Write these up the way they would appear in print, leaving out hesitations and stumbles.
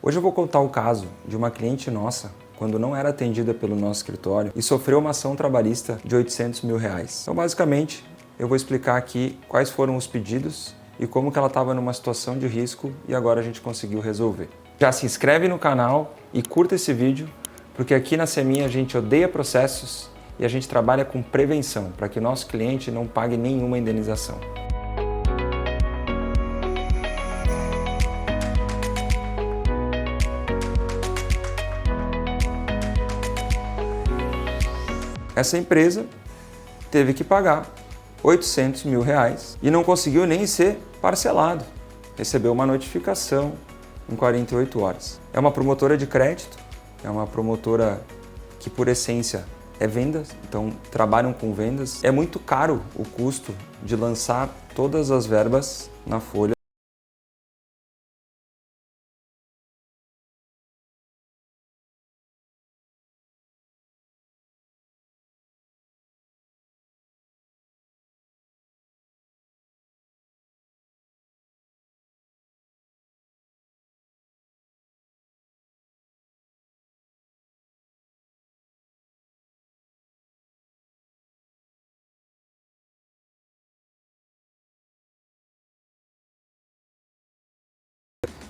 Hoje eu vou contar o caso de uma cliente nossa, quando não era atendida pelo nosso escritório e sofreu uma ação trabalhista de R$800 mil. Então, basicamente, eu vou explicar aqui quais foram os pedidos e como que ela estava numa situação de risco e agora a gente conseguiu resolver. Já se inscreve no canal e curta esse vídeo, porque aqui na Semin a gente odeia processos e a gente trabalha com prevenção, para que o nosso cliente não pague nenhuma indenização. Essa empresa teve que pagar R$800 mil e não conseguiu nem ser parcelado. Recebeu uma notificação em 48 horas. É uma promotora de crédito, é uma promotora que por essência é vendas, então trabalham com vendas. É muito caro o custo de lançar todas as verbas na folha.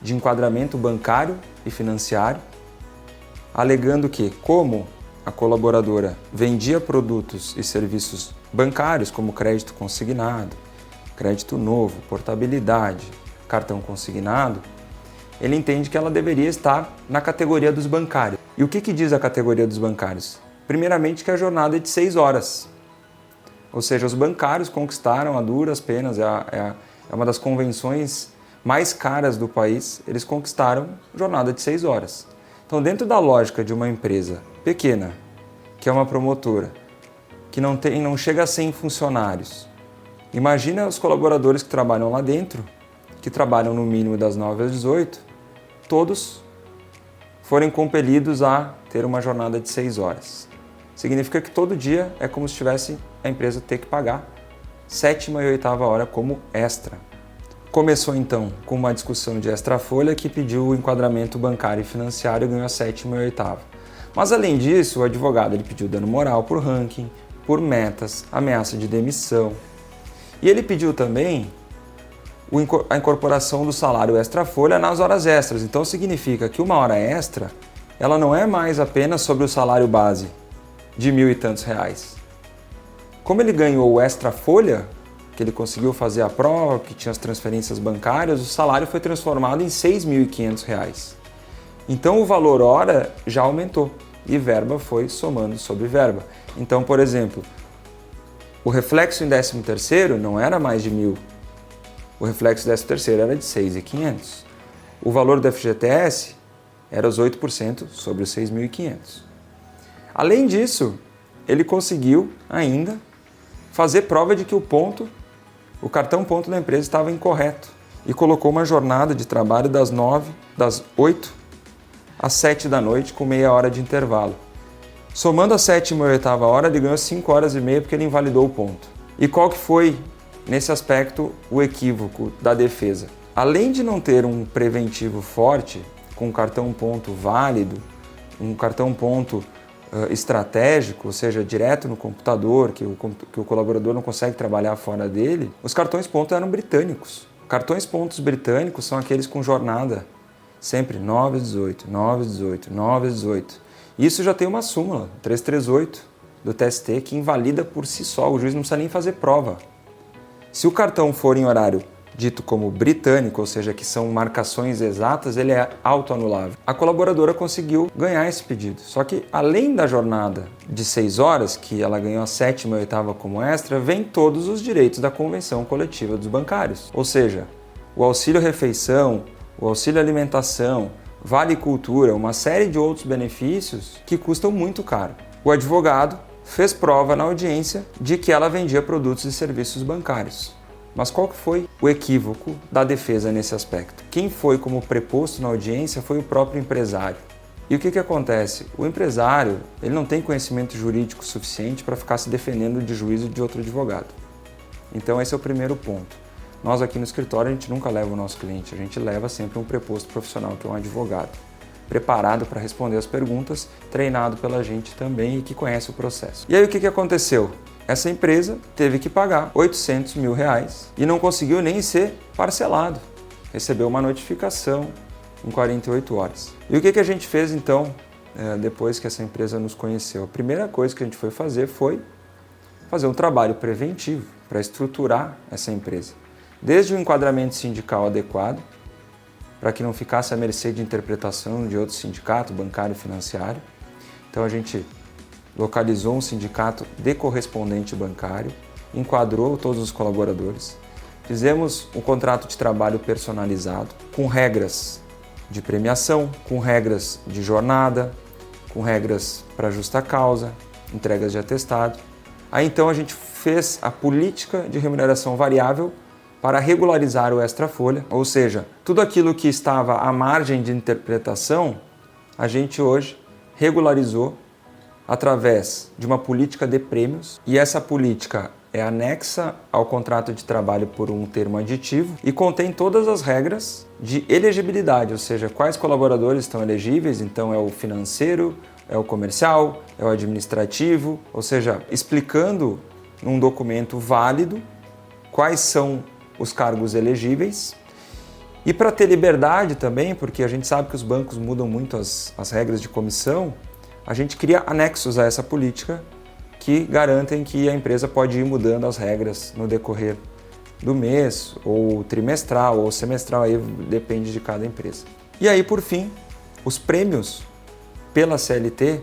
De enquadramento bancário e financiário, alegando que, como a colaboradora vendia produtos e serviços bancários, como crédito consignado, crédito novo, portabilidade, cartão consignado, ele entende que ela deveria estar na categoria dos bancários. E o que diz a categoria dos bancários? Primeiramente que a jornada é de 6 horas. Ou seja, os bancários conquistaram a duras penas, é uma das convenções mais caras do país, eles conquistaram jornada de 6 horas. Então, dentro da lógica de uma empresa pequena, que é uma promotora, que não chega a 100 funcionários, imagina os colaboradores que trabalham lá dentro, que trabalham no mínimo das 9 às 18, todos forem compelidos a ter uma jornada de 6 horas. Significa que todo dia é como se tivesse a empresa ter que pagar 7ª e 8ª hora como extra. Começou então com uma discussão de extra-folha que pediu o enquadramento bancário e financiário e ganhou a 7ª e 8ª. Mas além disso, o advogado ele pediu dano moral por ranking, por metas, ameaça de demissão. E ele pediu também a incorporação do salário extra-folha nas horas extras. Então significa que uma hora extra, ela não é mais apenas sobre o salário base de R$1.000 e tantos. Como ele ganhou o extra-folha, que ele conseguiu fazer a prova, que tinha as transferências bancárias, o salário foi transformado em R$6.500. Então o valor hora já aumentou e verba foi somando sobre verba. Então, por exemplo, o reflexo em 13º não era mais de R$1.000, o reflexo em 13º era de R$6.500. O valor do FGTS era os 8% sobre os R$6.500. Além disso, ele conseguiu ainda fazer prova de que o cartão ponto da empresa estava incorreto e colocou uma jornada de trabalho das 8 às 7 da noite com meia hora de intervalo. Somando a 7ª e 8ª hora, ele ganhou 5 horas e meia porque ele invalidou o ponto. E qual que foi, nesse aspecto, o equívoco da defesa? Além de não ter um preventivo forte, com um cartão ponto válido, um cartão ponto estratégico, ou seja, direto no computador, que o colaborador não consegue trabalhar fora dele, os cartões ponto eram britânicos. Cartões pontos britânicos são aqueles com jornada sempre 9 às 18, 9 às 18, 9 às 18. Isso já tem uma súmula, 338 do TST, que invalida por si só, o juiz não precisa nem fazer prova. Se o cartão for em horário dito como britânico, ou seja, que são marcações exatas, ele é autoanulável. A colaboradora conseguiu ganhar esse pedido. Só que além da jornada de 6 horas, que ela ganhou a 7ª e 8ª como extra, vem todos os direitos da Convenção Coletiva dos Bancários. Ou seja, o auxílio refeição, o auxílio alimentação, vale cultura, uma série de outros benefícios que custam muito caro. O advogado fez prova na audiência de que ela vendia produtos e serviços bancários. Mas qual que foi o equívoco da defesa nesse aspecto? Quem foi como preposto na audiência foi o próprio empresário. E o que acontece? O empresário ele não tem conhecimento jurídico suficiente para ficar se defendendo de juízo de outro advogado. Então esse é o primeiro ponto. Nós aqui no escritório a gente nunca leva o nosso cliente, a gente leva sempre um preposto profissional, que é um advogado, preparado para responder as perguntas, treinado pela gente também e que conhece o processo. E aí o que aconteceu? Essa empresa teve que pagar R$800 mil e não conseguiu nem ser parcelado. Recebeu uma notificação em 48 horas. E o que a gente fez então, depois que essa empresa nos conheceu? A primeira coisa que a gente foi fazer um trabalho preventivo para estruturar essa empresa. Desde o enquadramento sindical adequado, para que não ficasse à mercê de interpretação de outro sindicato, bancário e financiário. Então a gente localizou um sindicato de correspondente bancário, enquadrou todos os colaboradores, fizemos um contrato de trabalho personalizado, com regras de premiação, com regras de jornada, com regras para justa causa, entregas de atestado. Aí então a gente fez a política de remuneração variável para regularizar o extra-folha, ou seja, tudo aquilo que estava à margem de interpretação, a gente hoje regularizou através de uma política de prêmios, e essa política é anexa ao contrato de trabalho por um termo aditivo e contém todas as regras de elegibilidade, ou seja, quais colaboradores estão elegíveis, então é o financeiro, é o comercial, é o administrativo, ou seja, explicando num documento válido quais são os cargos elegíveis. E para ter liberdade também, porque a gente sabe que os bancos mudam muito as regras de comissão, a gente cria anexos a essa política que garantem que a empresa pode ir mudando as regras no decorrer do mês, ou trimestral, ou semestral, aí depende de cada empresa. E aí, por fim, os prêmios pela CLT,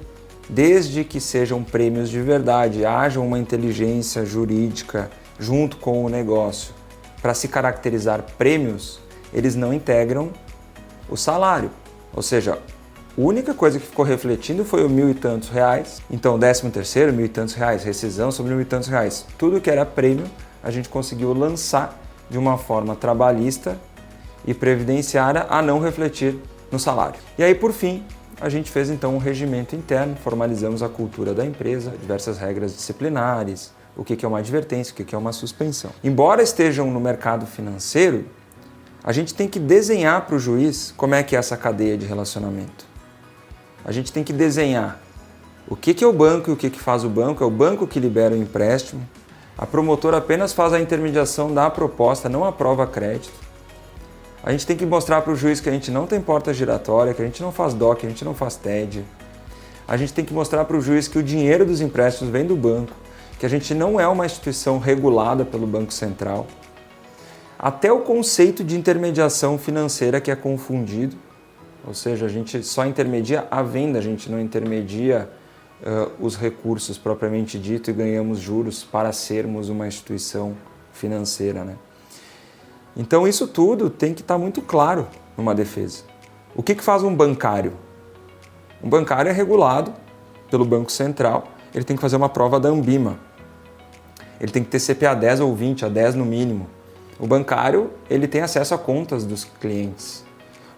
desde que sejam prêmios de verdade, haja uma inteligência jurídica junto com o negócio para se caracterizar prêmios, eles não integram o salário. Ou seja, a única coisa que ficou refletindo foi o R$1.000 e tantos, então 13º, R$1.000 e tantos, rescisão sobre R$1.000 e tantos. Tudo que era prêmio, a gente conseguiu lançar de uma forma trabalhista e previdenciária a não refletir no salário. E aí, por fim, a gente fez então um regimento interno, formalizamos a cultura da empresa, diversas regras disciplinares, o que é uma advertência, o que é uma suspensão. Embora estejam no mercado financeiro, a gente tem que desenhar para o juiz como é que é essa cadeia de relacionamento. A gente tem que desenhar o que é o banco e o que faz o banco. É o banco que libera o empréstimo. A promotora apenas faz a intermediação da proposta, não aprova crédito. A gente tem que mostrar para o juiz que a gente não tem porta giratória, que a gente não faz DOC, que a gente não faz TED. A gente tem que mostrar para o juiz que o dinheiro dos empréstimos vem do banco, que a gente não é uma instituição regulada pelo Banco Central. Até o conceito de intermediação financeira que é confundido, ou seja, a gente só intermedia a venda, a gente não intermedia os recursos propriamente dito e ganhamos juros para sermos uma instituição financeira, né? Então isso tudo tem que estar muito claro numa defesa. O que faz um bancário? Um bancário é regulado pelo Banco Central, ele tem que fazer uma prova da Anbima. Ele tem que ter CPA 10 ou 20, a 10 no mínimo. O bancário, ele tem acesso a contas dos clientes.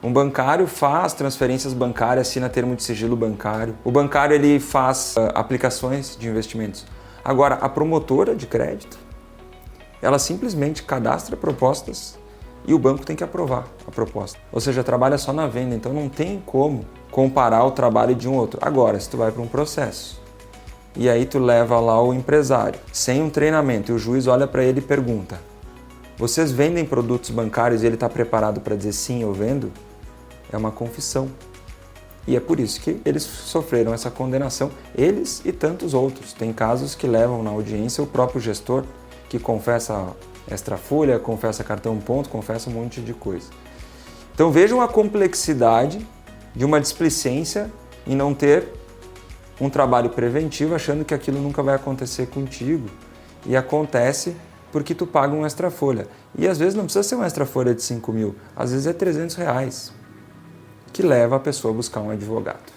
Um bancário faz transferências bancárias, assina termo de sigilo bancário. O bancário, ele faz aplicações de investimentos. Agora, a promotora de crédito, ela simplesmente cadastra propostas e o banco tem que aprovar a proposta. Ou seja, trabalha só na venda, então não tem como comparar o trabalho de um outro. Agora, se tu vai para um processo e aí tu leva lá o empresário sem um treinamento e o juiz olha para ele e pergunta: vocês vendem produtos bancários e ele está preparado para dizer sim, eu vendo? É uma confissão. E é por isso que eles sofreram essa condenação, eles e tantos outros. Tem casos que levam na audiência o próprio gestor, que confessa extra-folha, confessa cartão ponto, confessa um monte de coisa. Então vejam a complexidade de uma displicência em não ter um trabalho preventivo, achando que aquilo nunca vai acontecer contigo. E acontece porque tu paga um extra-folha. E às vezes não precisa ser uma extra-folha de 5 mil, às vezes é R$300, que leva a pessoa a buscar um advogado.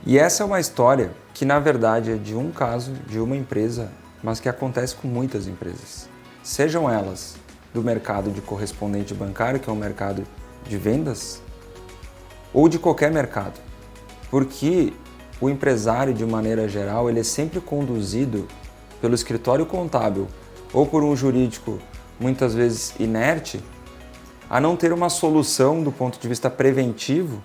E essa é uma história que na verdade é de um caso, de uma empresa, mas que acontece com muitas empresas. Sejam elas do mercado de correspondente bancário, que é um mercado de vendas, ou de qualquer mercado. Porque o empresário, de maneira geral, ele é sempre conduzido pelo escritório contábil ou por um jurídico muitas vezes inerte, a não ter uma solução do ponto de vista preventivo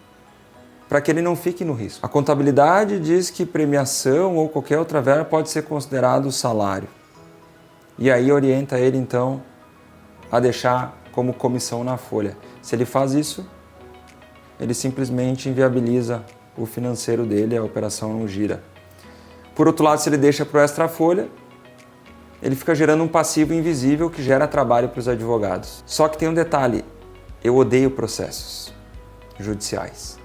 para que ele não fique no risco. A contabilidade diz que premiação ou qualquer outra verba pode ser considerado salário. E aí orienta ele, então, a deixar como comissão na folha. Se ele faz isso, ele simplesmente inviabiliza o financeiro dele, a operação não gira. Por outro lado, se ele deixa para o extra folha, ele fica gerando um passivo invisível que gera trabalho para os advogados. Só que tem um detalhe, eu odeio processos judiciais.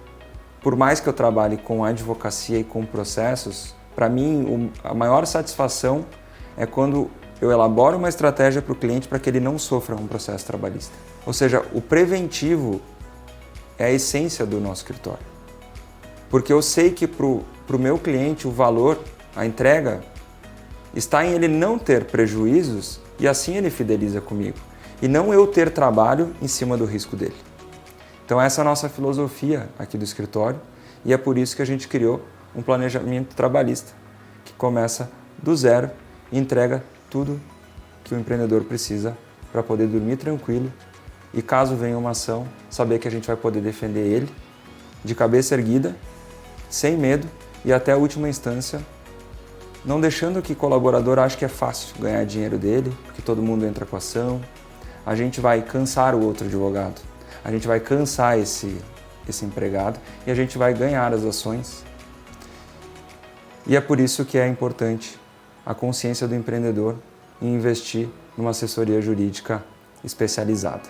Por mais que eu trabalhe com advocacia e com processos, para mim a maior satisfação é quando eu elaboro uma estratégia para o cliente para que ele não sofra um processo trabalhista. Ou seja, o preventivo é a essência do nosso escritório. Porque eu sei que para o meu cliente o valor, a entrega, está em ele não ter prejuízos e assim ele fideliza comigo. E não eu ter trabalho em cima do risco dele. Então essa é a nossa filosofia aqui do escritório e é por isso que a gente criou um planejamento trabalhista que começa do zero e entrega tudo que o empreendedor precisa para poder dormir tranquilo e caso venha uma ação, saber que a gente vai poder defender ele de cabeça erguida, sem medo e até a última instância, não deixando que o colaborador ache que é fácil ganhar dinheiro dele, porque todo mundo entra com a ação. A gente vai cansar o outro advogado, a gente vai cansar esse empregado e a gente vai ganhar as ações. E é por isso que é importante a consciência do empreendedor em investir numa assessoria jurídica especializada.